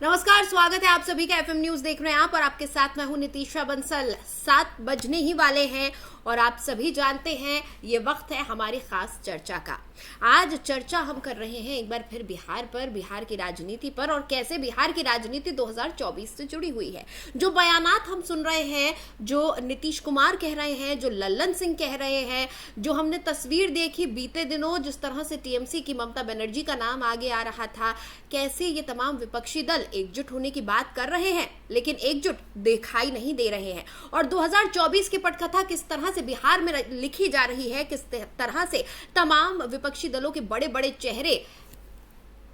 नमस्कार, स्वागत है आप सभी का एफएम न्यूज देख रहे हैं आप और आपके साथ मैं हूं नितीशा बंसल। 7 बजने ही वाले हैं और आप सभी जानते हैं ये वक्त है हमारी खास चर्चा का। आज चर्चा हम कर रहे हैं एक बार फिर बिहार पर, बिहार की राजनीति पर और कैसे बिहार की राजनीति 2024 से जुड़ी हुई है। जो बयानात हम सुन रहे हैं, जो नीतीश कुमार कह रहे हैं, जो लल्लन सिंह कह रहे हैं, जो हमने तस्वीर देखी बीते दिनों जिस तरह से टीएमसी की ममता बनर्जी का नाम आगे आ रहा था, कैसे ये तमाम विपक्षी दल एकजुट होने की बात कर रहे हैं लेकिन एकजुट दिखाई नहीं दे रहे हैं। और 2024 की पटकथा किस तरह से बिहार में लिखी जा रही है, किस तरह से तमाम विपक्षी दलों के बड़े बड़े चेहरे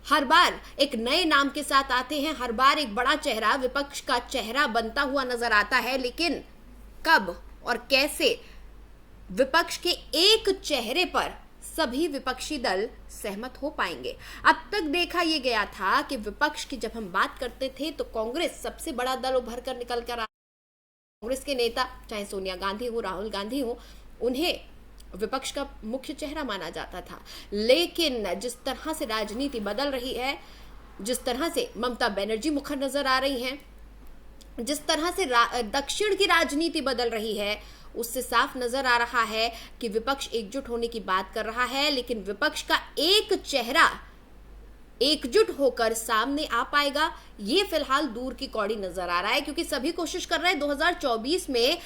हर बार एक नए नाम के साथ आते हैं, हर बार एक बड़ा चेहरा विपक्ष का चेहरा बनता हुआ नजर आता है। लेकिन कब और कैसे विपक्ष के एक चेहरे पर सभी विपक्षी दल सहमत हो पाएंगे? अब तक देखा यह गया था कि विपक्ष की जब हम बात करते थे तो कांग्रेस सबसे बड़ा दल उभर कर निकल कर कांग्रेस के नेता चाहे सोनिया गांधी हो, राहुल गांधी हो, उन्हें विपक्ष का मुख्य चेहरा माना जाता था। लेकिन जिस तरह से राजनीति बदल रही है, जिस तरह से ममता बनर्जी मुखर नजर आ रही हैं, जिस तरह से दक्षिण की राजनीति बदल रही है, उससे साफ नजर आ रहा है कि विपक्ष एकजुट होने की बात कर रहा है लेकिन विपक्ष का एक चेहरा एकजुट होकर सामने आ पाएगा ये फिलहाल दूर की कौड़ी नजर आ रहा है। क्योंकि सभी कोशिश कर रहे हैं 2024 में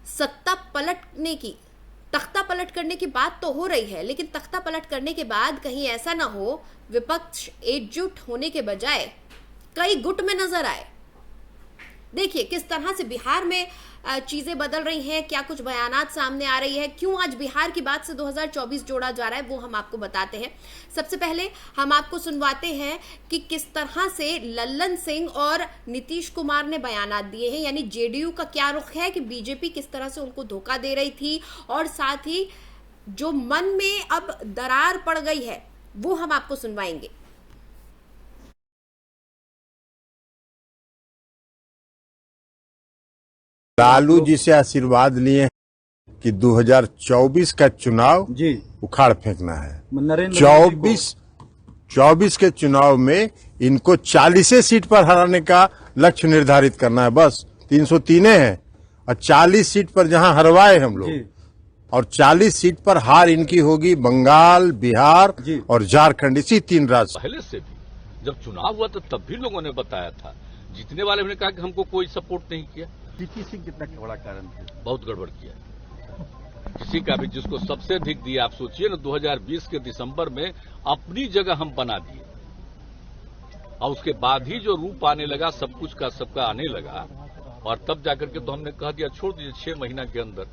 सत्ता पलटने की, तख्ता पलट करने की बात तो हो रही है लेकिन तख्ता पलट करने के बाद कहीं ऐसा ना हो विपक्ष एकजुट होने के बजाय कई गुट में नजर आए। देखिए किस तरह से बिहार में चीजें बदल रही हैं, क्या कुछ बयानात सामने आ रही है, क्यों आज बिहार की बात से 2024 जोड़ा जा रहा है, वो हम आपको बताते हैं। सबसे पहले हम आपको सुनवाते हैं कि किस तरह से लल्लन सिंह और नीतीश कुमार ने बयानात दिए हैं, यानी जेडीयू का क्या रुख है कि बीजेपी किस तरह से उनको धोखा दे रही थी और साथ ही जो मन में अब दरार पड़ गई है वो हम आपको सुनवाएंगे। लालू जी से आशीर्वाद लिए कि 2024 का चुनाव जी उखाड़ फेंकना है। नरेंद्र 24 के चुनाव में इनको 40 सीट पर हराने का लक्ष्य निर्धारित करना है। बस 303 है और 40 सीट पर जहां हरवाए हम लोग और 40 सीट पर हार इनकी होगी बंगाल, बिहार और झारखंड, इसी 3 राज्य। पहले से भी जब चुनाव हुआ तो तब भी लोगों ने बताया था, जीतने वाले ने कहा कि हमको कोई सपोर्ट नहीं किया। पीपी सिंह कितना बड़ा कारण है, बहुत गड़बड़ किया किसी का भी, जिसको सबसे अधिक दिया। आप सोचिए ना, 2020 के दिसंबर में अपनी जगह हम बना दिए और उसके बाद ही जो रूप आने लगा सब कुछ का सबका आने लगा और तब जाकर के तो हमने कह दिया छोड़ दीजिए 6 महीना के अंदर,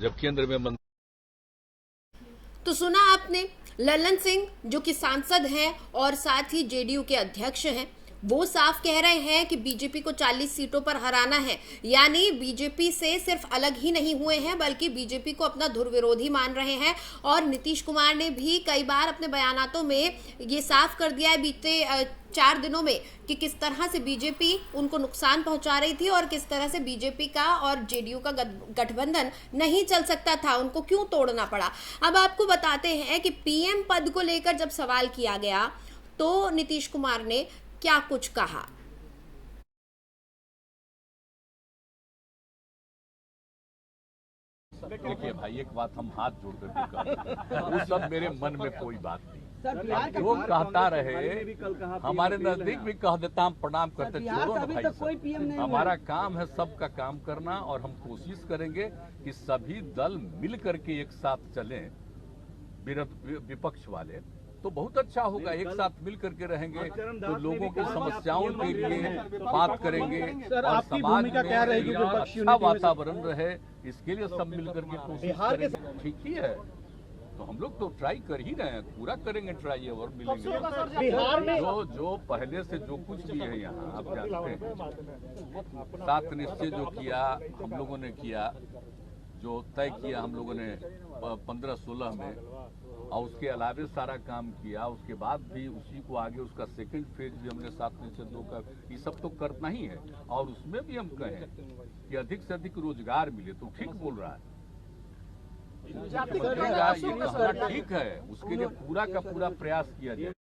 जब केंद्र में तो सुना आपने, लल्लन सिंह जो कि सांसद हैं और साथ ही जेडीयू के अध्यक्ष हैं, वो साफ कह रहे हैं कि बीजेपी को 40 सीटों पर हराना है। यानी बीजेपी से सिर्फ अलग ही नहीं हुए हैं बल्कि बीजेपी को अपना धुरविरोधी मान रहे हैं। और नीतीश कुमार ने भी कई बार अपने बयानातों में ये साफ कर दिया है बीते 4 दिनों में कि किस तरह से बीजेपी उनको नुकसान पहुंचा रही थी और किस तरह से बीजेपी का और जेडीयू का गठबंधन नहीं चल सकता था, उनको क्यों तोड़ना पड़ा। अब आपको बताते हैं कि पीएम पद को लेकर जब सवाल किया गया तो नीतीश कुमार ने क्या कुछ कहा। देखिए भाई, एक बात हम हाथ जोड़ कर वो सब मेरे मन में कोई बात नहीं, जो कहता रहे हमारे नजदीक भी कह देता, हम प्रणाम करते, छोड़ो ना भाई। हमारा काम है सबका काम करना और हम कोशिश करेंगे कि सभी दल मिल करके एक साथ चलें। विपक्ष वाले तो बहुत अच्छा होगा, एक साथ मिल करके रहेंगे तो लोगों की समस्याओं के लिए बात करेंगे और समाज में अच्छा वातावरण रहे, इसके लिए सब मिल करके कोशिश करेंगे। ठीक ही है, तो हम लोग तो ट्राई कर ही रहे हैं, पूरा करेंगे ट्राई और मिलेंगे। बिहार में जो पहले से जो कुछ भी है यहाँ आप जानते हैं, 7 निश्चय जो किया हम लोगों ने किया, जो तय किया हम लोगों ने 15-16 में और उसके अलावे सारा काम किया, उसके बाद भी उसी को आगे उसका सेकंड फेज भी हमने 7 में से 2 का, ये सब तो करना ही है। और उसमें भी हम कहें कि अधिक से अधिक रोजगार मिले, तो ठीक बोल रहा है, ये कहना ठीक है, उसके लिए पूरा का पूरा प्रयास किया जाए।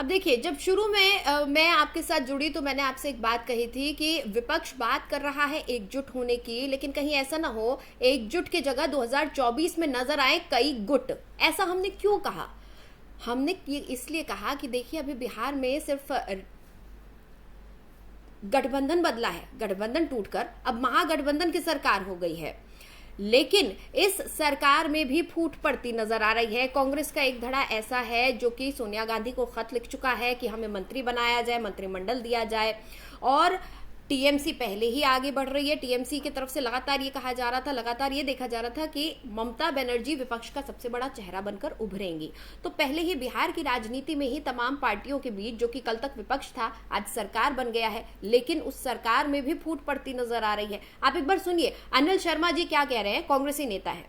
अब देखिए, जब शुरू में मैं आपके साथ जुड़ी तो मैंने आपसे एक बात कही थी कि विपक्ष बात कर रहा है एकजुट होने की, लेकिन कहीं ऐसा ना हो एकजुट की जगह 2024 में नजर आए कई गुट। ऐसा हमने क्यों कहा? हमने ये इसलिए कहा कि देखिए, अभी बिहार में सिर्फ गठबंधन बदला है, गठबंधन टूटकर अब महागठबंधन की सरकार हो गई है, लेकिन इस सरकार में भी फूट पड़ती नजर आ रही है। कांग्रेस का एक धड़ा ऐसा है जो कि सोनिया गांधी को खत लिख चुका है कि हमें मंत्री बनाया जाए, मंत्रिमंडल दिया जाए, और टीएमसी पहले ही आगे बढ़ रही है। टीएमसी की तरफ से लगातार ये कहा जा रहा था, लगातार ये देखा जा रहा था कि ममता बनर्जी विपक्ष का सबसे बड़ा चेहरा बनकर उभरेंगी। तो पहले ही बिहार की राजनीति में ही तमाम पार्टियों के बीच, जो कि कल तक विपक्ष था, आज सरकार बन गया है, लेकिन उस सरकार में भी फूट पड़ती नजर आ रही है। आप एक बार सुनिए अनिल शर्मा जी क्या कह रहे हैं, कांग्रेसी नेता है।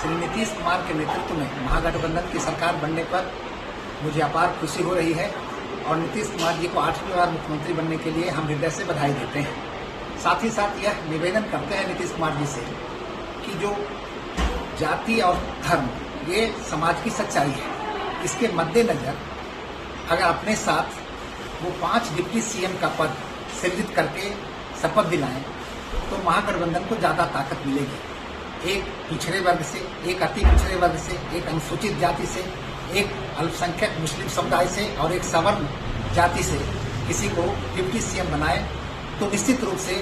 श्री नीतीश कुमार के नेतृत्व में महागठबंधन की सरकार बनने पर मुझे अपार खुशी हो रही है और नीतीश कुमार जी को 8वीं बार मुख्यमंत्री बनने के लिए हम हृदय से बधाई देते हैं। साथ ही साथ यह निवेदन करते हैं नीतीश कुमार जी से कि जो जाति और धर्म ये समाज की सच्चाई है, इसके मद्देनजर अगर अपने साथ वो 5 डिप्टी सीएम का पद सृजित करके शपथ दिलाएं तो महागठबंधन को ज्यादा ताकत मिलेगी। एक पिछड़े वर्ग से, एक अति पिछड़े वर्ग से, एक अनुसूचित जाति से, एक अल्पसंख्यक मुस्लिम समुदाय से और एक सवर्ण जाति से किसी को डिप्टी सीएम बनाए तो निश्चित रूप से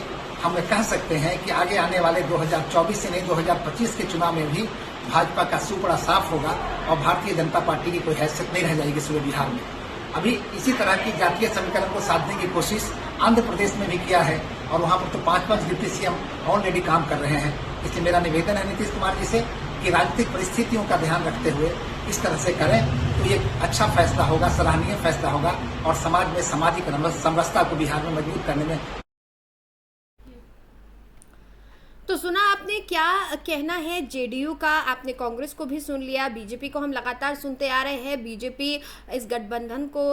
हम कह सकते हैं कि आगे आने वाले 2024 से नहीं 2025 के चुनाव में भी भाजपा का सुपड़ा साफ होगा और भारतीय जनता पार्टी की कोई हैसियत नहीं रह जाएगी सूबे बिहार में। अभी इसी तरह की जातीय समीकरण को साधने की कोशिश आंध्र प्रदेश में भी किया है और वहां पर तो 5 डिप्टी सीएम ऑलरेडी काम कर रहे हैं। इसलिए मेरा निवेदन है नीतीश कुमार जी से कि राजनीतिक परिस्थितियों का ध्यान रखते हुए इस तरह से करें तो ये अच्छा फैसला होगा, सराहनीय फैसला होगा और समाज में सामाजिक समरसता को बिहार में मजबूत करने में। तो सुना आपने क्या कहना है जेडीयू का, आपने कांग्रेस को भी सुन लिया, बीजेपी को हम लगातार सुनते आ रहे हैं। बीजेपी इस गठबंधन को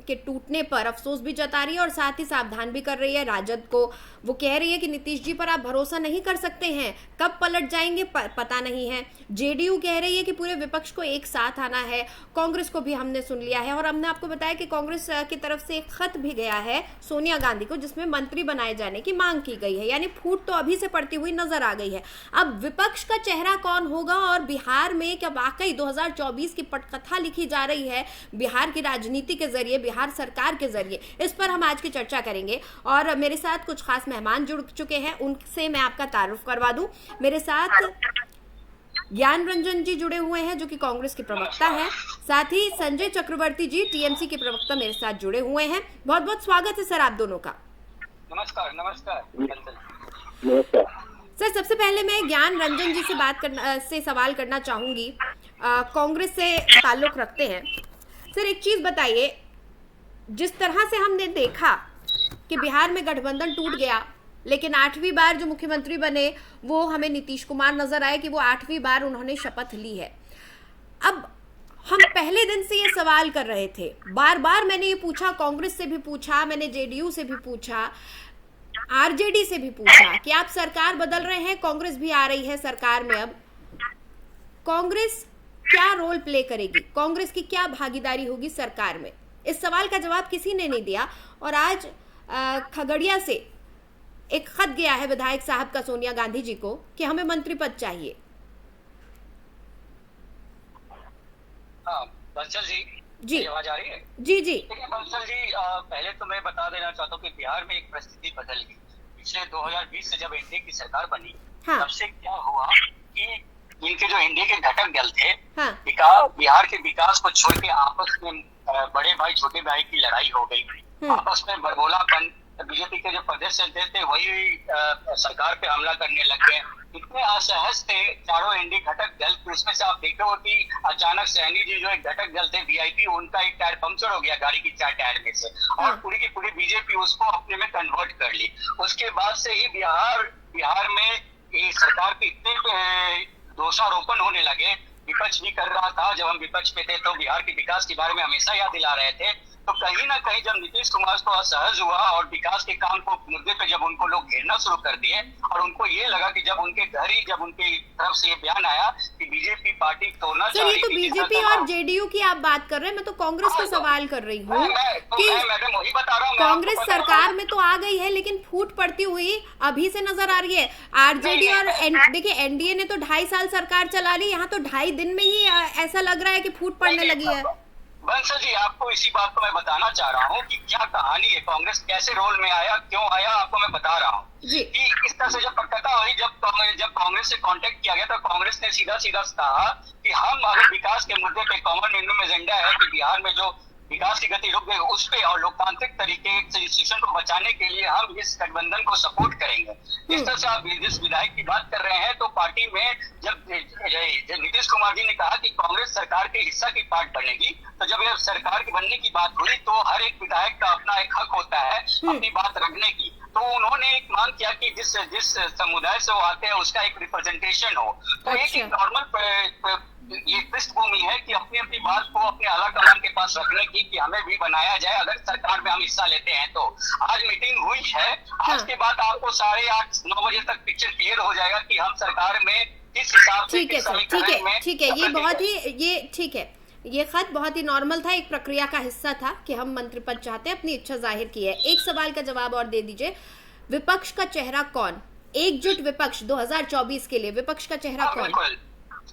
के टूटने पर अफसोस भी जता रही है और साथ ही सावधान भी कर रही है राजद को। वो कह रही है कि नीतीश जी पर आप भरोसा नहीं कर सकते हैं, कब पलट जाएंगे पता नहीं है। जेडीयू कह रही है कि पूरे विपक्ष को एक साथ आना है। कांग्रेस को भी हमने सुन लिया है और हमने आपको बताया कि कांग्रेस की तरफ से एक खत भी गया है सोनिया गांधी को, जिसमें मंत्री बनाए जाने की मांग की गई है। यानी फूट तो अभी से पड़ती हुई नजर आ गई है। अब विपक्ष का चेहरा कौन होगा और बिहार में क्या वाकई 2024 की पटकथा लिखी जा रही है बिहार की राजनीति के जरिए, बिहार सरकार के जरिए, इस पर हम आज की चर्चा करेंगे। और मेरे साथ कुछ खास मेहमान जुड़ चुके हैं, उनसे मैं आपका तारुफ करवा दूं। मेरे साथ ज्ञान रंजन जी जुड़े हुए हैं जो कि कांग्रेस के प्रवक्ता हैं, साथ ही संजय चक्रवर्ती जी टीएमसी के प्रवक्ता मेरे साथ जुड़े हुए हैं। बहुत बहुत स्वागत है सर आप दोनों का। नमस्कार। नमस्कार सर, सबसे पहले मैं ज्ञान रंजन जी से सवाल करना चाहूंगी, कांग्रेस से ताल्लुक रखते हैं। सर एक चीज बताइए, जिस तरह से हमने देखा कि बिहार में गठबंधन टूट गया, लेकिन 8वीं बार जो मुख्यमंत्री बने वो हमें नीतीश कुमार नजर आए कि वो 8वीं बार उन्होंने शपथ ली है। अब हम पहले दिन से ये सवाल कर रहे थे, बार बार मैंने ये पूछा, कांग्रेस से भी पूछा, मैंने जेडीयू से भी पूछा, आरजेडी से भी पूछा कि आप सरकार बदल रहे हैं, कांग्रेस भी आ रही है सरकार में, अब कांग्रेस क्या रोल प्ले करेगी, कांग्रेस की क्या भागीदारी होगी सरकार में? इस सवाल का जवाब किसी ने नहीं दिया। और आज खगड़िया से एक खत गया है विधायक साहब का सोनिया गांधी जी को कि हमें मंत्री पद चाहिए। हाँ बंसल जी आवाज आ रही है? जी जी। बंसल जी, पहले तो मैं बता देना चाहता हूँ कि बिहार में एक परिस्थिति बदल गई पिछले 2020 से जब एनडीए की सरकार बनी। हाँ। तब से क्या हुआ कि इनके जो एनडीए के घटक दल थे, हाँ। बिहार के विकास को छोड़ के आपस में बड़े भाई छोटे भाई की लड़ाई हो गई। आपस में बरबोलापन, बीजेपी के जो प्रदेश अध्यक्ष थे वही सरकार पे हमला करने लग गए। इतने असहज थे चारों एनडीए घटक दल की, उसमें से आप देखो कि अचानक सैनी जी जो एक घटक दल थे वीआईपी, उनका एक टायर पंक्चर हो गया गाड़ी की 4 टायर में से, और पूरी की पूरी बीजेपी उसको अपने में कन्वर्ट कर ली। उसके बाद से ही बिहार में ये सरकार के इतने दोषारोपण होने लगे। विपक्ष भी कर रहा था, जब हम विपक्ष पे थे तो बिहार के विकास के बारे में हमेशा याद दिला रहे थे, तो कहीं ना कहीं जब नीतीश कुमार को असहज हुआ और विकास के काम को मुद्दे पे जब उनको लोग घेरना शुरू कर दिए और उनको ये लगा कि जब उनके घर ही जब उनके तरफ से ये बयान आया कि बीजेपी पार्टी तोड़ना सर, ये तो बीजेपी और जेडीयू की आप बात कर रहे हैं, मैं तो कांग्रेस का सवाल कर रही हूँ कि मैडम वही बता रहा हूँ, कांग्रेस सरकार में तो आ गई है लेकिन फूट पड़ती हुई अभी से नजर आ रही है। आरजेडी और देखिए एनडीए ने तो 2.5 साल सरकार चला ली, यहाँ तो 2.5 दिन में ही ऐसा लग रहा है कि फूट पड़ने लगी है। बंसल जी, आपको इसी बात को मैं बताना चाह रहा हूँ कि क्या कहानी है, कांग्रेस कैसे रोल में आया, क्यों आया, आपको मैं बता रहा हूँ कि इस तरह से जब प्रकटता हुई, जब कांग्रेस से कांटेक्ट किया गया तो कांग्रेस ने सीधा कहा कि हम अगर विकास के मुद्दे पे कॉमन मिनिमम एजेंडा है कि बिहार में जो विकास की गति रुक गई उस पे और लोकतांत्रिक तरीके से इंस्टीट्यूशन को बचाने के लिए हम इस गठबंधन को सपोर्ट करेंगे। इस तरह से आप जिस विधायक की बात कर रहे हैं तो पार्टी में जब नीतीश कुमार जी ने कहा कि कांग्रेस सरकार के हिस्सा की पार्ट बनेगी, तो जब यह सरकार के बनने की बात हुई तो हर एक विधायक का अपना एक हक होता है अपनी बात रखने की। तो उन्होंने एक मांग किया कि जिस समुदाय से वो आते हैं उसका एक रिप्रेजेंटेशन हो। तो एक नॉर्मल ये पृष्ठभूमि है कि अपनी अपनी बात को अपने आला कमान के पास रखने की कि हमें भी बनाया जाए अगर सरकार में हम हिस्सा लेते हैं तो। आज मीटिंग हुई है, आज के बाद आपको 8:30-9 बजे तक पिक्चर क्लियर हो जाएगा कि हम सरकार में किस हिसाब से ठीक है, ये बहुत ही ठीक है, ये खत बहुत ही नॉर्मल था, एक प्रक्रिया का हिस्सा था कि हम मंत्री पद चाहते हैं, अपनी इच्छा जाहिर की है। एक सवाल का जवाब और दे दीजिए, विपक्ष का चेहरा कौन? एकजुट विपक्ष 2024 के लिए विपक्ष का चेहरा कौन?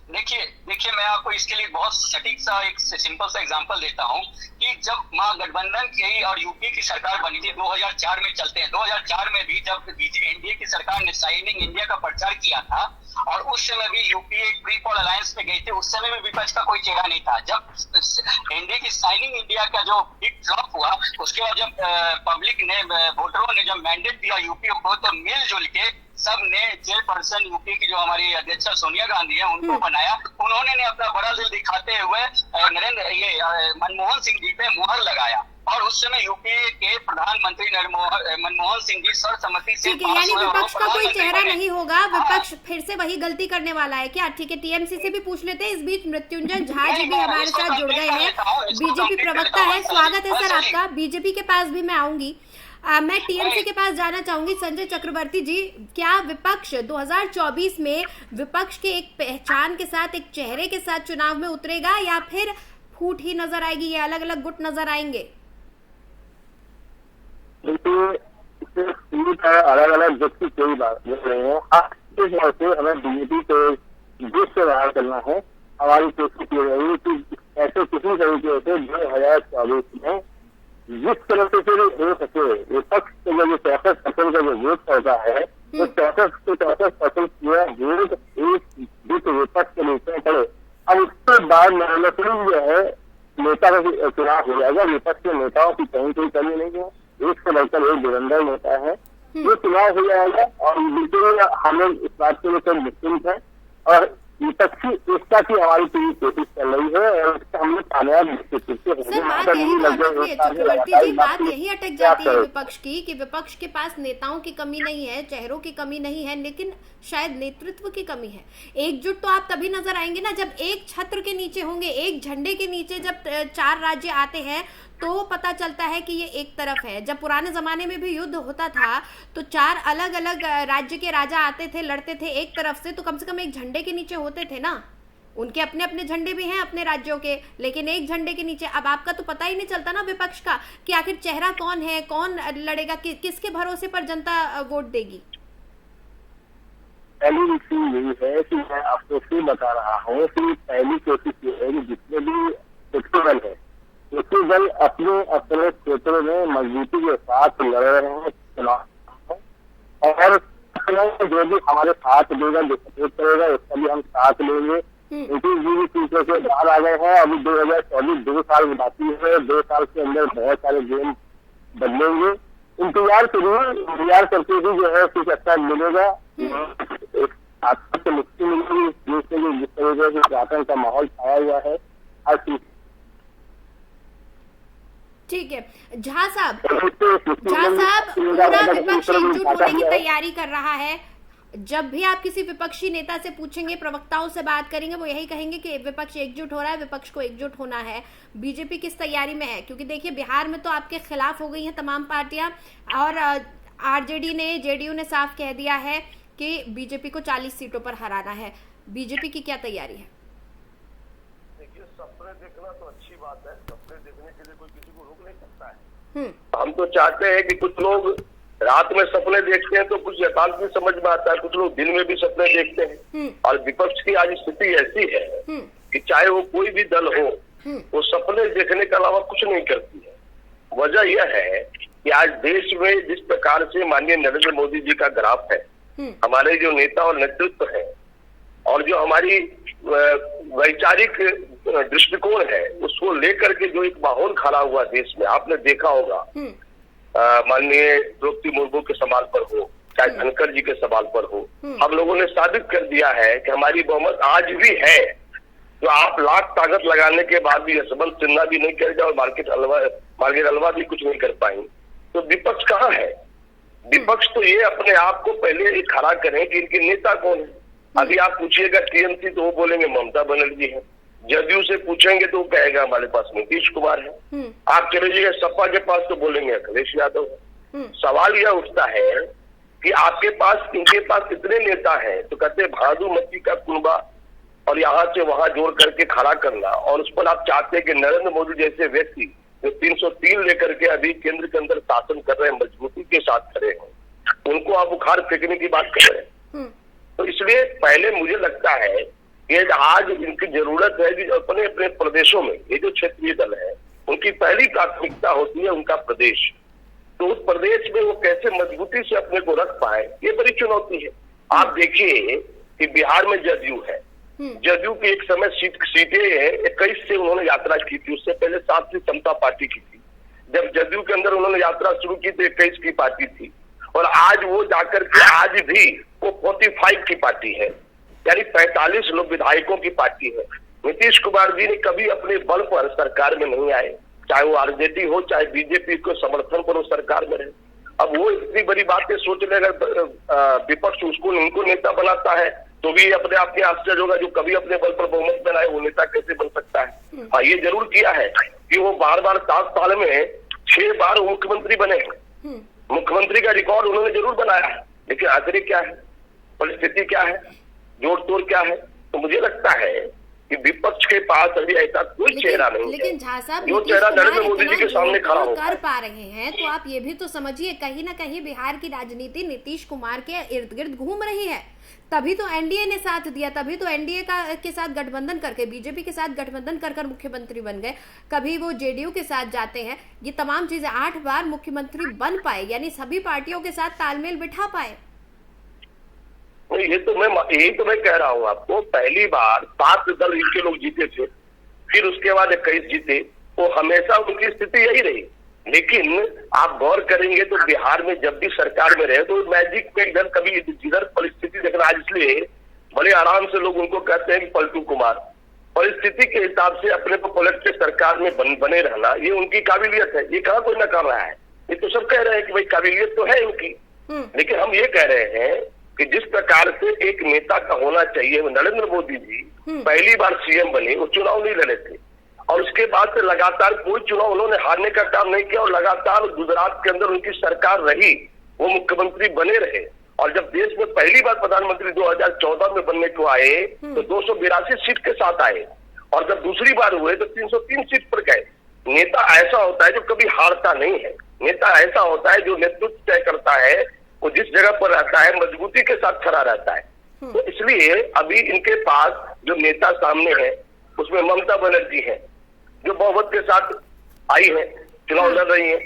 देखिए मैं आपको इसके लिए बहुत सटीक सा एक सिंपल सा एग्जांपल देता हूं कि जब महागठबंधन की और यूपीए की सरकार बनी थी 2004 में, चलते हैं 2004 में भी जब एनडीए की सरकार ने साइनिंग इंडिया का प्रचार किया था और उस समय भी यूपीए प्री पोल अलायंस में गई थी, उस समय में विपक्ष का कोई चेहरा नहीं था। जब एनडीए की साइनिंग इंडिया का जो बिग फ्लॉप हुआ उसके बाद जब पब्लिक ने, वोटरों ने जब मैंडेट दिया यूपीए को तो मिलजुल के सब ने चेयरपर्सन यूपी की जो हमारी अध्यक्षा सोनिया गांधी है उनको बनाया। उन्होंने अपना बड़ा दिल दिखाते हुए मनमोहन सिंह जी पे मुहर लगाया और उस समय यूपीए के प्रधानमंत्री मनमोहन सिंह जी सर्वसम्मति से यानी विपक्ष का कोई चेहरा नहीं होगा, विपक्ष फिर से वही गलती करने वाला है क्या? ठीक है, टीएमसी से भी पूछ लेते हैं। इस बीच मृत्युंजय झा जी भी हमारे साथ जुड़ गए हैं, बीजेपी प्रवक्ता है। स्वागत है सर आपका। बीजेपी के पास भी मैं आऊंगी, मैं टीएमसी के पास जाना चाहूंगी। संजय चक्रवर्ती जी, क्या विपक्ष 2024 में विपक्ष के एक पहचान के साथ, एक चेहरे के साथ चुनाव में उतरेगा या फिर फूट ही नजर आएगी, ये अलग अलग गुट नजर आएंगे? अलग अलग गुट की कोई बात नहीं रही है। से हमें बीजेपी को देश से बाहर करना है। हमारी कोशिश ये रही कि ऐसे किसी तरीके से 2024 में जिस तरह से हो सके विपक्ष के जो 64% का जो वोट होता है वो 64% पूरा वोट एक विपक्ष के नीचे पड़े। अब उसके बाद मैंडेटरी जो है नेता का चुनाव हो जाएगा। विपक्ष के नेताओं की कहीं कोई कमी नहीं है, एक से बढ़कर एक धुरंधर नेता है, वो चुनाव हो जाएगा। और बिल्कुल हम लोग इस बात के लिए निश्चिंत है और विपक्षी एकता की हमारी पूरी कोशिश कर रही है और इसका हम लोग कामयाब चक्रवर्ती जी, बात यही अटक जाती है विपक्ष की कि विपक्ष के पास नेताओं की कमी नहीं है, चेहरों की कमी नहीं है, लेकिन शायद नेतृत्व की कमी है। एकजुट तो आप तभी नजर आएंगे ना जब एक छत्र के नीचे होंगे, एक झंडे के नीचे जब 4 राज्य आते हैं तो पता चलता है कि ये एक तरफ है। जब पुराने जमाने में भी युद्ध होता था तो 4 अलग अलग राज्य के राजा आते थे, लड़ते थे एक तरफ से, तो कम से कम एक झंडे के नीचे होते थे ना। उनके अपने अपने झंडे भी हैं अपने राज्यों के, लेकिन एक झंडे के नीचे। अब आपका तो पता ही नहीं चलता ना विपक्ष का कि आखिर चेहरा कौन है, कौन लड़ेगा, किसके भरोसे पर जनता वोट देगी। पहली चीज यही है कि मैं आपको फिर बता रहा हूँ कि पहली कोशिश ये है कि जितने भी दल है उसी दल अपने अपने क्षेत्रों में मजबूती के साथ लड़ रहे हैं चुनाव और जो भी हमारे साथ देगा, जो सपोर्ट करेगा उसका भी हम साथ लेंगे। नीतीश जी भी तीसरे से बाहर आ गए हैं। अभी 2024 2 साल बाकी है, 2 साल के अंदर बहुत सारे गेम बदलेंगे। इंतजार करिए, इंतजार करके ही जो है कुछ अच्छा मिलेगा, एक से मुक्ति मिलेगी। जिस तरीके से शासन का माहौल छाया हुआ है हर चीज। ठीक है, झा साहब पूरा विपक्ष एकजुट होने की तैयारी कर रहा है। जब भी आप किसी विपक्षी नेता से पूछेंगे, प्रवक्ताओं से बात करेंगे, वो यही कहेंगे कि विपक्ष एकजुट हो रहा है, विपक्ष को एकजुट होना है। बीजेपी किस तैयारी में है? क्योंकि देखिए बिहार में तो आपके खिलाफ हो गई हैं तमाम पार्टियां, और आरजेडी ने, जेडीयू ने साफ कह दिया है कि बीजेपी को 40 सीटों पर हराना है। बीजेपी की क्या तैयारी है? देखिए, सपने देखना तो अच्छी बात है, सपने देखने के लिए कोई किसी को रोक नहीं सकता है। हम तो चाहते हैं कि कुछ लोग रात में सपने देखते हैं तो कुछ यथार्थ भी समझ में आता है, कुछ लोग दिन में भी सपने देखते हैं। और विपक्ष की आज स्थिति ऐसी है कि चाहे वो कोई भी दल हो, वो सपने देखने के अलावा कुछ नहीं करती है। वजह यह है कि आज देश में जिस प्रकार से माननीय नरेंद्र मोदी जी का ग्राफ है, हमारे जो नेता और नेतृत्व है, और जो हमारी वैचारिक दृष्टिकोण है, उसको लेकर के जो एक माहौल खड़ा हुआ देश में, आपने देखा होगा माननीय द्रौपदी मुर्मू के सवाल पर हो, चाहे धनखड़ जी के सवाल पर हो, हम लोगों ने साबित कर दिया है कि हमारी बहुमत आज भी है। जो आप लाख ताकत लगाने के बाद भी यशवंत सिन्हा भी नहीं कर जाए और मार्केट अलवा भी कुछ नहीं कर पाई, तो विपक्ष कहाँ है? विपक्ष तो ये अपने आप को पहले खड़ा करें कि इनके नेता कौन है। अभी आप पूछिएगा टीएमसी तो वो बोलेंगे ममता बनर्जी है, जदयू से पूछेंगे तो वो कहेगा हमारे पास नीतीश कुमार है, आप चले जाइए सपा के पास तो बोलेंगे अखिलेश यादव है। सवाल यह उठता है कि आपके पास, इनके पास इतने नेता हैं, तो कहते भादु मच्छी का कुनबा और यहाँ से वहां जोड़ करके खड़ा करना, और उस पर आप चाहते हैं कि नरेंद्र मोदी जैसे व्यक्ति जो 303 लेकर के अभी केंद्र के अंदर शासन कर रहे हैं, मजबूती के साथ खड़े हैं, उनको आप उखाड़ फेंकने की बात कर रहे हैं। तो इसलिए पहले मुझे लगता है कि आज इनकी जरूरत है कि अपने अपने प्रदेशों में, ये जो क्षेत्रीय दल है, उनकी पहली प्राथमिकता होती है उनका प्रदेश। तो उस प्रदेश में वो कैसे मजबूती से अपने को रख पाए, ये बड़ी चुनौती है। आप देखिए कि बिहार में जदयू है, जदयू की एक समय सीटें 21 से उन्होंने यात्रा की थी, उससे पहले 7 से समता पार्टी की थी। जब जदयू के अंदर उन्होंने यात्रा शुरू की तो 21 की पार्टी थी, और आज वो जाकर के आज भी वो 45 की पार्टी है, यानी 45 लोग विधायकों की पार्टी है। नीतीश कुमार जी ने कभी अपने बल पर सरकार में नहीं आए, चाहे वो आरजेडी हो चाहे बीजेपी को समर्थन पर वो सरकार में रहे। अब वो इतनी बड़ी बातें सोचने अगर विपक्ष उसको उनको नेता बनाता है तो भी अपने आप में आश्चर्य होगा, जो कभी अपने बल पर बहुमत में आए वो नेता कैसे बन सकता है। हाँ, ये जरूर किया है कि वो बार 7 साल में 6 बार मुख्यमंत्री बने, मुख्यमंत्री का रिकॉर्ड उन्होंने जरूर बनाया है, लेकिन आखिर क्या है, परिस्थिति क्या है, जोड़ तोड़ क्या है। तो मुझे लगता है कि विपक्ष के पास अभी ऐसा कोई चेहरा नहीं है, लेकिन झा साहब जो चेहरा नरेंद्र मोदी जी के सामने खड़ा हो कर पा रहे हैं, तो आप ये भी तो समझिए कहीं ना कहीं बिहार की राजनीति नीतीश कुमार के इर्द गिर्द घूम रही है। तभी तो एनडीए ने साथ दिया, तभी तो एनडीए के साथ गठबंधन करके, बीजेपी के साथ गठबंधन कर मुख्यमंत्री बन गए, कभी वो जेडीयू के साथ जाते हैं। ये तमाम चीजें 8 बार मुख्यमंत्री बन पाए, यानी सभी पार्टियों के साथ तालमेल बिठा पाए। यही तो मैं कह रहा हूँ आपको, पहली बार 7 दल इनके लोग जीते थे, फिर उसके बाद 21 जीते, तो हमेशा उनकी स्थिति यही रही। लेकिन आप गौर करेंगे तो बिहार में जब भी सरकार में रहे तो मैजिक पे इधर कभी जिधर परिस्थिति देखना, आज इसलिए बड़े आराम से लोग उनको कहते हैं कि पलटू कुमार, परिस्थिति के हिसाब से अपने को पलट के सरकार में बने रहना, ये उनकी काबिलियत है, ये कहाँ कोई न कर रहा है। ये तो सब कह रहे हैं कि भाई काबिलियत तो है उनकी, लेकिन हम ये कह रहे हैं कि जिस प्रकार से एक नेता का होना चाहिए, वो नरेंद्र मोदी जी पहली बार सीएम बने, वो चुनाव नहीं लड़े थे, और उसके बाद से लगातार कोई चुनाव उन्होंने हारने का काम नहीं किया, और लगातार गुजरात के अंदर उनकी सरकार रही, वो मुख्यमंत्री बने रहे। और जब देश में पहली बार प्रधानमंत्री 2014 में बनने को आए तो 282 सीट के साथ आए, और जब दूसरी बार हुए तो 303 सीट पर गए। नेता ऐसा होता है जो कभी हारता नहीं है, नेता ऐसा होता है जो नेतृत्व तय करता है, वो जिस जगह पर रहता है मजबूती के साथ खड़ा रहता है। तो इसलिए अभी इनके पास जो नेता सामने है उसमें ममता बनर्जी है, जो बहुमत के साथ आई है, चुनाव लड़ रही है।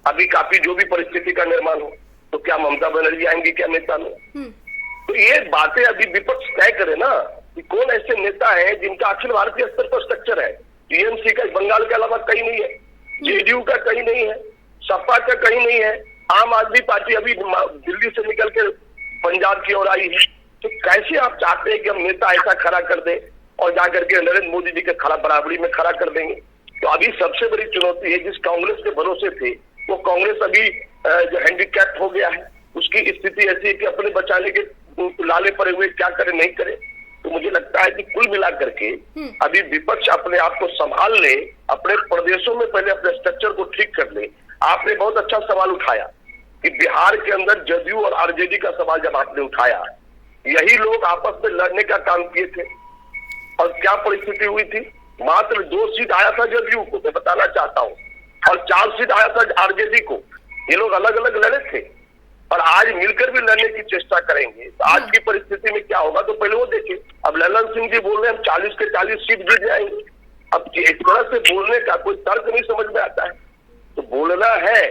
अभी काफी जो भी परिस्थिति का निर्माण हो तो क्या ममता बनर्जी आएंगी क्या नेता में? तो ये बातें अभी विपक्ष तय करे ना कि कौन ऐसे नेता है जिनका अखिल भारतीय स्तर पर स्ट्रक्चर है। टीएमसी का बंगाल के अलावा कहीं नहीं है, जेडीयू का कहीं नहीं है, सपा का कहीं नहीं है, आम आदमी पार्टी अभी दिल्ली से निकल के पंजाब की ओर आई है। तो कैसे आप चाहते हैं कि हम नेता ऐसा खड़ा कर दें और जाकर के नरेंद्र मोदी जी के खड़ा बराबरी में खड़ा कर देंगे? तो अभी सबसे बड़ी चुनौती है, जिस कांग्रेस के भरोसे थे वो कांग्रेस अभी जो हैंडीकैप्ट हो गया है, उसकी स्थिति ऐसी है कि अपने बचाने के लाले पड़े हुए क्या करे नहीं करे। तो मुझे लगता है कि कुल मिला करके अभी विपक्ष अपने आप को संभाल ले, अपने प्रदेशों में पहले अपने स्ट्रक्चर को ठीक कर ले। आपने बहुत अच्छा सवाल उठाया कि बिहार के अंदर जदयू और आरजेडी का सवाल जब आपने उठाया, यही लोग आपस में लड़ने का काम किए थे और क्या परिस्थिति हुई थी। मात्र 2 सीट आया था जदयू को, मैं बताना चाहता हूँ, और 4 सीट आया था आरजेडी को। ये लोग अलग अलग लड़े थे और आज मिलकर भी लड़ने की चेष्टा करेंगे। तो आज की परिस्थिति में क्या होगा तो पहले वो देखें। अब ललन सिंह जी बोल रहे हैं हम 40 के 40 सीट जीत जाएंगे। अब इस तरह से बोलने का कोई तर्क नहीं समझ में आता है। तो बोलना है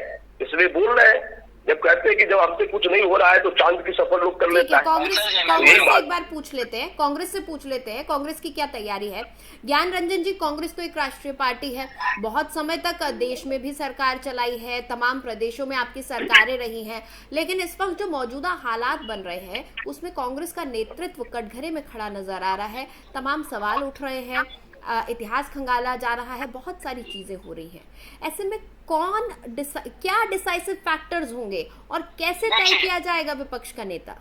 इसलिए बोल रहे हैं। जब कहते हैं कि जब हमसे कुछ नहीं हो रहा है तो चांद की सफर लोग कर लेता है। कांग्रेस से एक बार पूछ लेते हैं, कांग्रेस से पूछ लेते हैं कांग्रेस की क्या तैयारी है। ज्ञान रंजन जी, कांग्रेस तो एक राष्ट्रीय पार्टी है, बहुत समय तक देश में भी सरकार चलाई है, तमाम प्रदेशों में आपकी सरकारें रही हैं, लेकिन इस वक्त जो मौजूदा हालात बन रहे हैं उसमें कांग्रेस का नेतृत्व कटघरे में खड़ा नजर आ रहा है। तमाम सवाल उठ रहे हैं, इतिहास खंगाला जा रहा है, बहुत सारी चीजें हो रही हैं। ऐसे में क्या डिसाइसिव फैक्टर्स होंगे और कैसे तय किया जाएगा विपक्ष का नेता?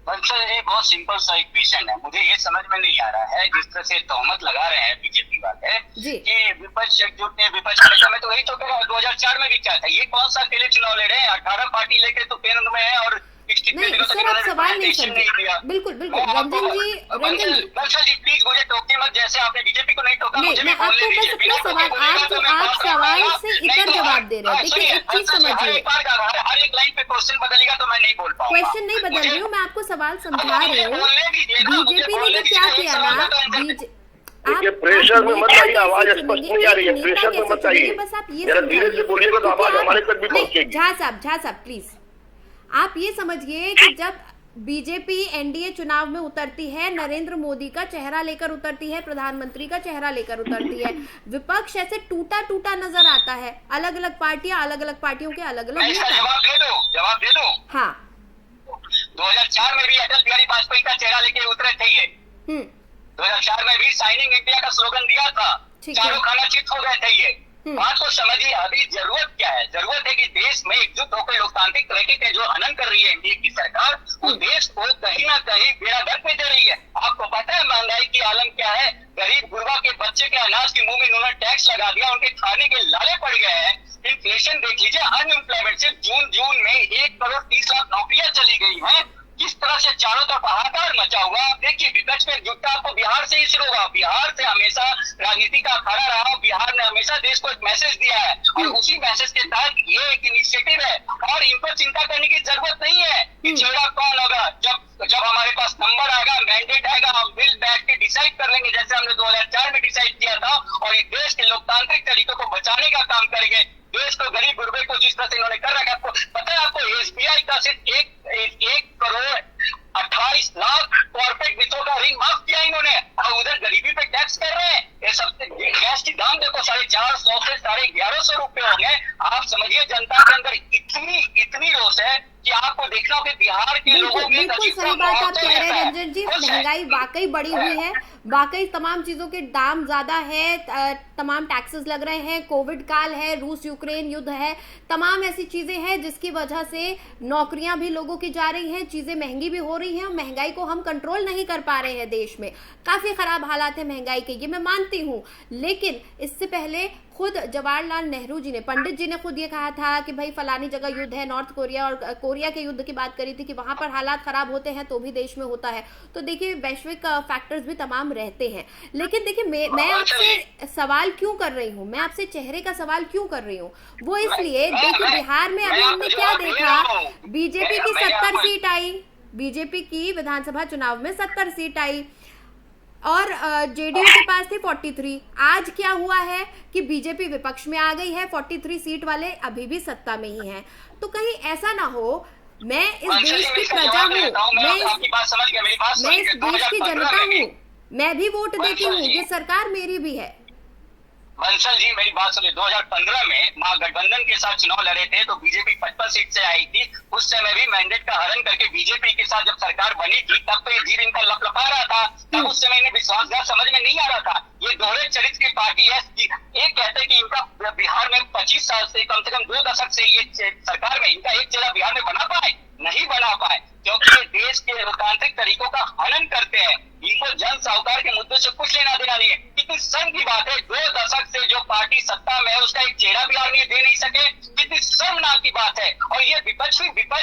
बंसल जी, बहुत सिंपल सा इक्वेशन है। मुझे ये समझ में नहीं आ रहा है जिस तरह से तोहमत लगा रहे हैं बीजेपी वाले कि विपक्ष एकजुट ने, विपक्ष का मैं तो वही तो कह रहा हूँ 2004 में भी क्या था। ये कौन सा अकेले चुनाव ले रहे हैं? 18 पार्टी लेके तो केंद्र में है और नहीं सर, आप सवाल नहीं समझे। बिल्कुल बिल्कुल रंजन जी बंसल जी प्लीज मुझे टोकिए मत, जैसे आपने बीजेपी को नहीं टोका मुझे भी बोलने दीजिए। आप सवाल से इतर जवाब दे रहे हैं। देखिए एक चीज समझिए, हर एक लाइन पे क्वेश्चन बदलेगा तो मैं नहीं बोल पाऊंगा। क्वेश्चन नहीं बदल रही हूँ, मैं आपको सवाल समझा रही हूँ। बीजेपी ने तो क्या किया ना, प्रेशर में मत आइए, आवाज स्पष्ट नहीं आ रही है। प्रेशर में मत आइए, बस आप ये धीरे से बोलिएगा तो आवाज हमारे तक भी पहुंचेगी। झा साहब प्लीज आप ये समझिए कि जब बीजेपी एनडीए चुनाव में उतरती है, नरेंद्र मोदी का चेहरा लेकर उतरती है, प्रधानमंत्री का चेहरा लेकर उतरती है, विपक्ष ऐसे टूटा टूटा नजर आता है। अलग अलग पार्टियां, अलग अलग पार्टियों के अलग अलग जवाब दे दो। हाँ, 2004 में भी अटल बिहारी वाजपेयी का चेहरा लेके उतरे थे ये। 2004 में भी साइनिंग इंडिया का स्लोगन दिया था, चारों खाना चित हो गए थे ये। बात को समझिए, अभी जरूरत क्या है? जरूरत है कि देश में एकजुट होकर लोकतांत्रिक तरीके के जो हनन कर रही है एनडीए की सरकार, वो देश को कहीं ना कहीं बेड़ा गर्क में दे रही है। आपको पता है महंगाई की आलम क्या है? गरीब गुरबा के बच्चे के अनाज के मुंह में इन्होंने टैक्स लगा दिया, उनके खाने के लाले पड़ गए हैं। इन्फ्लेशन देख लीजिए, अनएम्प्लॉयमेंट से जून में 1 करोड़ 30 लाख नौकरियां चली गई है। किस तरह से चारों तरफ हाहाकार मचा हुआ। देखिए विपक्ष में जुटता आपको बिहार से ही शुरू हुआ। बिहार से हमेशा राजनीति का अखाड़ा रहा। बिहार ने हमेशा देश को एक मैसेज दिया है और उसी मैसेज के तहत ये एक इनिशिएटिव है और इनको चिंता करने की जरूरत नहीं है कि चेहरा कौन होगा। जब हमारे पास नंबर आएगा, मैंडेट आएगा, हम बिल बैठ के डिसाइड कर लेंगे, जैसे हमने 2004 में डिसाइड किया था, और एक देश के लोकतांत्रिक तरीकों को बचाने का काम करेंगे। देश को, गरीब गुरबे को जिस तरह से इन्होंने कर रखा, आपको पता है, आपको एसबीआई का सिर्फ 1 करोड़ 28 लाख कॉर्पोरेट वित्तों का ऋण माफ किया इन्होंने, और उधर गरीबी पे टैक्स कर रहे हैं। ये सब गैस की दाम देखो 450 से 1150 रुपए हो गए। आप समझिए जनता के अंदर इतनी रोष है कि आपको देखना हो कि बिहार के लोगों में बिल्कुल सही बात आप कह रहे हैं रंजन जी। महंगाई वाकई बढ़ी हुई है, वाकई तमाम चीजों के दाम ज्यादा है, तमाम टैक्सेस लग रहे हैं, कोविड काल है, रूस यूक्रेन युद्ध है, तमाम ऐसी चीजें हैं जिसकी वजह से नौकरियां भी लोगों की जा रही हैं, चीजें महंगी भी हो रही हैं और महंगाई को हम कंट्रोल नहीं कर पा रहे हैं। देश में काफी खराब हालात है महंगाई के, ये मैं मानती हूँ, लेकिन इससे पहले खुद जवाहरलाल नेहरू जी ने, पंडित जी ने खुद ये कहा था कि भाई फलानी जगह युद्ध है, नॉर्थ कोरिया और कोरिया के युद्ध की बात करी थी कि वहां पर हालात खराब होते हैं तो भी देश में होता है। तो देखिए वैश्विक फैक्टर्स भी तमाम रहते हैं। लेकिन देखिए मैं आपसे सवाल क्यों कर रही हूँ, मैं आपसे चेहरे का सवाल क्यों कर रही हूँ, वो इसलिए देखिए बिहार में अभी हमने क्या देखा, बीजेपी की 70 सीट आई, बीजेपी की विधानसभा चुनाव में 70 सीट आई और जेडीयू के पास थी 43। आज क्या हुआ है कि बीजेपी विपक्ष में आ गई है, 43 सीट वाले अभी भी सत्ता में ही हैं। तो कहीं ऐसा ना हो, मैं इस देश की प्रजा हूँ, मैं इस देश की जनता हूँ, मैं भी वोट देती हूँ, ये सरकार मेरी भी है। बंसल जी मेरी बात सुनिए, 2015 में महागठबंधन के साथ चुनाव लड़े थे तो बीजेपी 55 सीट से आई थी। उस समय भी मैंडेट का हरण करके बीजेपी के साथ जब सरकार बनी थी तब तो ये जीर इनका लपलपा रहा था, तब उस समय इन्हें विश्वासघात समझ में नहीं आ रहा था। ये दोहरे चरित्र की पार्टी है। एक कहते हैं कि इनका बिहार में 25 साल से कम 2 दशक से ये सरकार में इनका एक चेहरा बिहार में बना पाए, नहीं बना पाए, क्योंकि ये देश के लोकतांत्रिक तरीकों का हनन करते हैं। इनको जन साहूकार के मुद्दों से कुछ लेना देना नहीं है। कितनी शर्म की बात है, 2 दशक से जो पार्टी सत्ता में है उसका एक चेहरा भी आगे दे नहीं सके, कितनी शर्मनाक की बात है। और ये विपक्ष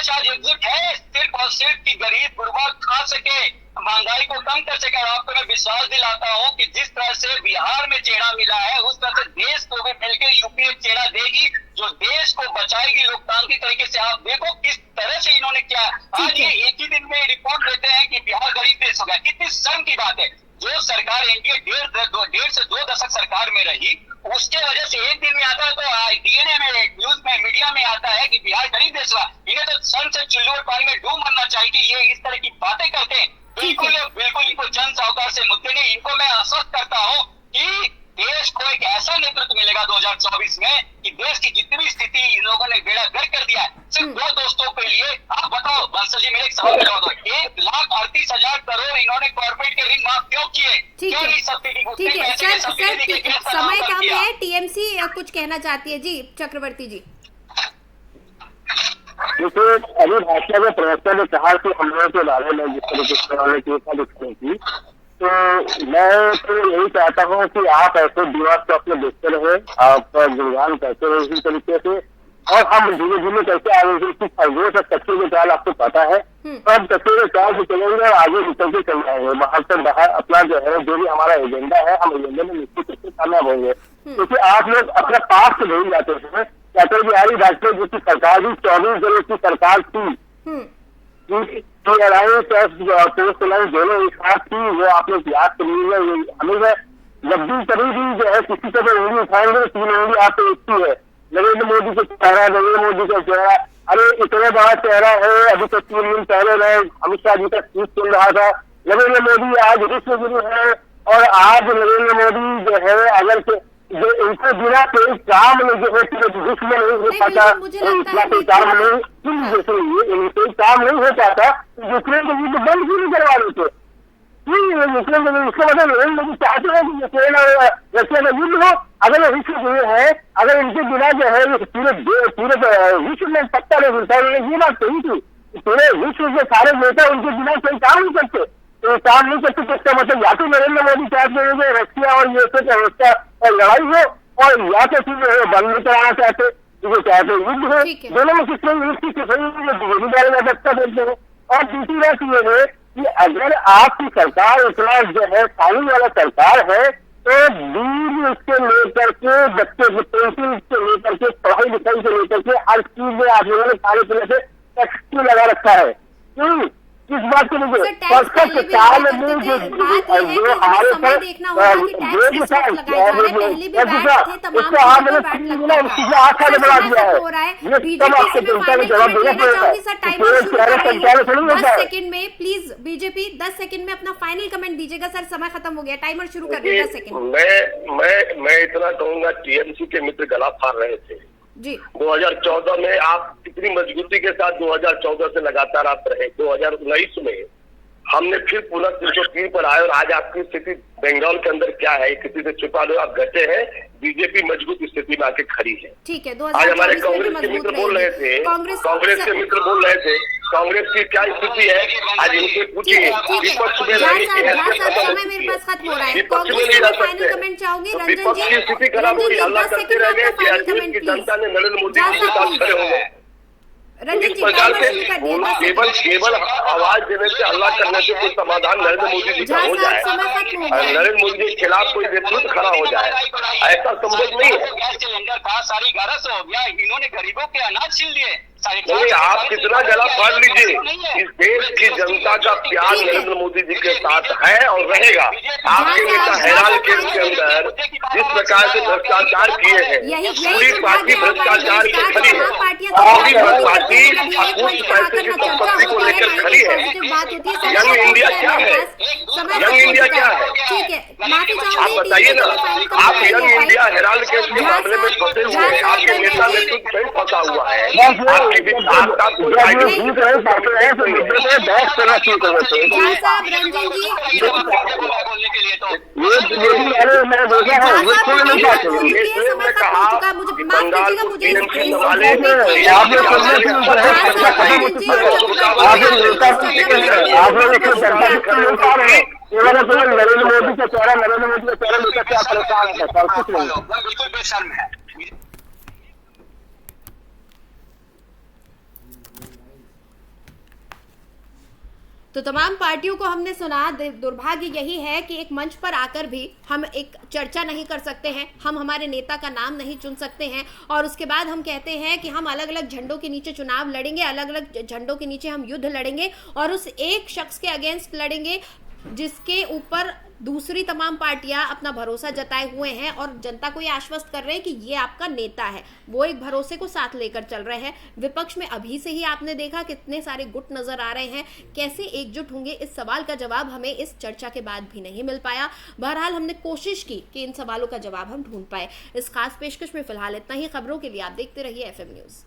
आज एकजुट है सिर्फ और सिर्फ की गरीब गुरबा खा सके, महंगाई को कम कर सके। आपको मैं विश्वास दिलाता हूँ कि जिस तरह से बिहार में चेहरा मिला है, उस तरह से देश को भी मिलकर यूपी एक चेहरा देगी जो देश को बचाएगी लोकतांत्रिक तरीके से। आप देखो किस तरह से इन्होंने किया। आज ये एक ही दिन में रिपोर्ट देते हैं कि बिहार गरीब देश हो गया। कितनी शर्म की बात है। जो सरकार एनडीए 1.5 से 2 दशक सरकार में रही, उसके वजह से एक दिन में आता है तो डीएनए में, न्यूज में, मीडिया में आता है कि बिहार गरीब देश हुआ। इन्हें तो सन से चुल्लू और पानी में डूब मरना चाहिए कि ये इस तरह की बातें करते हैं। बिल्कुल इनको जन साहूकार से मुद्दे नहीं। इनको मैं आश्वस्त करता हूँ कि देश को एक ऐसा नेतृत्व मिलेगा 2024 में कि देश की जितनी भी स्थिति इन लोगों ने बेड़ा गर्क कर दिया है, सिर्फ 2 दोस्तों के लिए। आप बताओ बंसल जी, मेरे एक सवाल जवाब दो। 1,38,000 करोड़ इन्होंने कॉर्पोरेट के ऋण माफ क्यों किए? क्यों नहीं सब्सिडी? ठीक है सर, समय कम है। टीएमसी कुछ कहना चाहती है। जी चक्रवर्ती जी। देखिए, अभी भाजपा के प्रवक्ता ने कहा कि हम लोगों के बारे में जिस तरीके से उन्होंने टीका दिखाने की, तो मैं तो यही चाहता हूँ कि आप ऐसे दिमाग को अपने देखते रहे, आप गुणगान करते रहे इसी तरीके से, और हम धीरे धीरे करके आगे तक कच्चे के चाल आपको पता है, अब कच्चे के चाल से चलेंगे और आगे निकल के चल जाएंगे। बाहर से बाहर अपना जो है जो भी हमारा एजेंडा है, हम एजेंडे में निश्चित रूप से कामयाब होंगे। क्योंकि आप लोग अपना पास से नहीं जाते हैं। अटल बिहारी वाजपेयी जी की सरकार भी 24 जिलों की सरकार थी, दोनों एक साथ थी, वो आप लोग याद कर लीजिए। हमें जब भी कभी भी जो है किसी को उंगली उठाएंगे 3 उंगली आप एक ही है। नरेंद्र मोदी का चेहरा, नरेंद्र मोदी का चेहरा, अरे इतना बड़ा चेहरा है। अभी तो 3 दिन पहले मैं अमित शाह जी का स्पीच सुन रहा था। नरेंद्र मोदी आज विश्व गुरु है, और आज नरेंद्र मोदी जो है अगर जो इनके बिना कोई काम नहीं, जो है विश्व में नहीं हो पाता, इतना कोई काम नहीं, जैसे कोई काम नहीं हो पाता, यूक्रेन के युद्ध बंद क्यों नहीं करवा रहे थे? यूक्रेन के इसका मतलब नरेंद्र मोदी चाहते हैं कि यूक्रेन और रशिया का युद्ध हो। अगर ये विश्व गुरु है, अगर इनके बिना जो है पूरे विश्व में पत्ता नहीं मिलता, उन्होंने ये बात कही थी पूरे विश्व के सारे नेता उनके बिना कोई काम नहीं करते। तो काम नहीं करते तो इसका मतलब या तो नरेंद्र मोदी चाहते हैं रशिया और यूएसए की अवस्था और लड़ाई हो, और या तो फिर बंद नहीं कराना चाहते, जो चाहते युद्ध हो। दोनों में किसी बारे में व्यवस्था देते हैं। और दूसरी बात ये है कि अगर आपकी सरकार इतना जो है कानून वाला सरकार है, तो दूर से लेकर के बच्चे की पेंसिल से लेकर के पढ़ाई लिखाई से लेकर के हर चीज में आप लोगों ने खाने पीने से टैक्स लगा रखा है। इस बात को मुझे साल में जो हमारे उसको आप मैंने 3 गुना उससे 8 साल बढ़ा दिया है। ये सब आपको जनता को जवाब देना पड़ेगा। 10 सेकंड में प्लीज बीजेपी 10 सेकंड में अपना फाइनल कमेंट दीजिएगा। सर समय खत्म हो गया, टाइमर शुरू कर दीजिए 10 सेकंड। मैं इतना कहूंगा, टीएमसी के मित्र गला फाड़ रहे थे जी 2014 में। आप कितनी मजबूती के साथ 2014 से लगातार आप रहे। 2019 में हमने फिर पुनः 303 पर आए, और आज आपकी स्थिति बंगाल के अंदर क्या है, किसी से छुपा लो, आप घटे हैं। बीजेपी मजबूत स्थिति में आके खड़ी है। ठीक है, आज हमारे कांग्रेस के मित्र बोल रहे थे, कांग्रेस के मित्र बोल रहे थे कांग्रेस की क्या स्थिति है, आज इनसे पूछिए। विपक्ष में विपक्ष की स्थिति खराब हुई, हल्ला करते रह गए कि जनता ने नरेंद्र मोदी के साथ खड़े हो गए। इस प्रकार से केवल आवाज देने से, हल्ला करने से कोई समाधान नरेंद्र मोदी जी का हो जाए, नरेंद्र मोदी के खिलाफ कोई नेतृत्व खड़ा हो जाए, ऐसा संभव नहीं है। गैस सिलेंडर था, सारी 1100 हो गया, इन्होंने गरीबों के अनाज छीन लिए। नहीं, आप कितना गला फाड़ लीजिए, इस देश की जनता का प्यार नरेंद्र मोदी जी के साथ है और रहेगा। आपके नेता हैरान केस के अंदर जिस प्रकार से भ्रष्टाचार किए हैं, पूरी पार्टी भ्रष्टाचार से खड़ी है, पूरी पार्टी अकूत पैसे की संपत्ति को लेकर खड़ी है। यंग इंडिया क्या है? यंग इंडिया क्या है? आप बताइए ना। आप यंग इंडिया हैरान केस के मामले में फंसे हुए हैं, आपके नेता नेतृत्व स्वयं फंसा हुआ है। साहब रंजन जी, बोलने के लिए तो मैंने देखा है, वो छोड़ नहीं पाते। समय खत्म हो चुका, मुझे माफ कीजिएगा, मुझे नरेंद्र मोदी का चेहरा लेकर के आप परेशान है, कुछ नहीं। बिल्कुल बेशर्म है। तो तमाम पार्टियों को हमने सुना। दुर्भाग्य यही है कि एक मंच पर आकर भी हम एक चर्चा नहीं कर सकते हैं, हम हमारे नेता का नाम नहीं चुन सकते हैं, और उसके बाद हम कहते हैं कि हम अलग अलग झंडों के नीचे चुनाव लड़ेंगे, अलग अलग झंडों के नीचे हम युद्ध लड़ेंगे और उस एक शख्स के अगेंस्ट लड़ेंगे जिसके ऊपर दूसरी तमाम पार्टियां अपना भरोसा जताए हुए हैं और जनता को ये आश्वस्त कर रहे हैं कि ये आपका नेता है। वो एक भरोसे को साथ लेकर चल रहे हैं। विपक्ष में अभी से ही आपने देखा कितने सारे गुट नजर आ रहे हैं, कैसे एकजुट होंगे, इस सवाल का जवाब हमें इस चर्चा के बाद भी नहीं मिल पाया। बहरहाल हमने कोशिश की कि इन सवालों का जवाब हम ढूंढ पाए। इस खास पेशकश में फिलहाल इतना ही। खबरों के लिए आप देखते रहिए FM न्यूज।